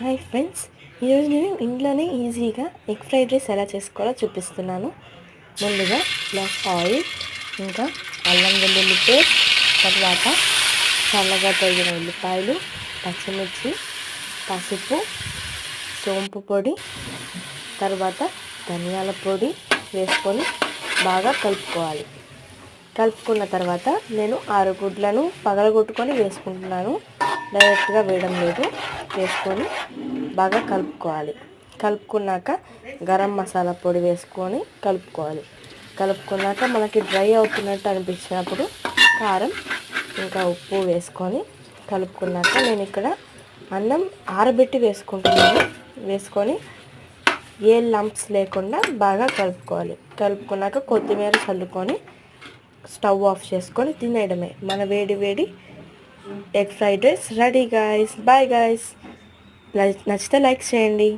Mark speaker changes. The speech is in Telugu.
Speaker 1: హాయ్ ఫ్రెండ్స్, ఈరోజు నేను ఇంట్లోనే ఈజీగా ఎగ్ ఫ్రైడ్ రైస్ ఎలా చేసుకోవాలో చూపిస్తున్నాను. ముందుగా గ్లాస్ ఆయిల్, ఇంకా అల్లం వెల్లుల్లి పేస్ట్, తర్వాత చల్లగా తరిగిన ఉల్లిపాయలు, పచ్చిమిర్చి, పసుపు, సోంపు పొడి, తర్వాత ధనియాల పొడి వేసుకొని బాగా కలుపుకోవాలి. కలుపుకున్న తర్వాత నేను 6 గుడ్లను పగలగొట్టుకొని వేసుకుంటున్నాను, డైరెక్ట్గా వేయడం లేదు. వేసుకొని బాగా కలుపుకోవాలి. కలుపుకున్నాక గరం మసాలా పొడి వేసుకొని కలుపుకున్నాక మనకి డ్రై అవుతున్నట్టు అనిపించినప్పుడు కారం ఇంకా ఉప్పు వేసుకొని కలుపుకున్నాక నేను ఇక్కడ అన్నం ఆరబెట్టి వేసుకుంటున్నాను. వేసుకొని ఏ లంప్స్ లేకుండా బాగా కలుపుకున్నాక కొత్తిమీర చల్లుకొని స్టవ్ ఆఫ్ చేసుకొని తినేయడమే. మన వేడి వేడి egg fried rice ready guys. Bye guys. నచ్చితే లైక్ చేయండి.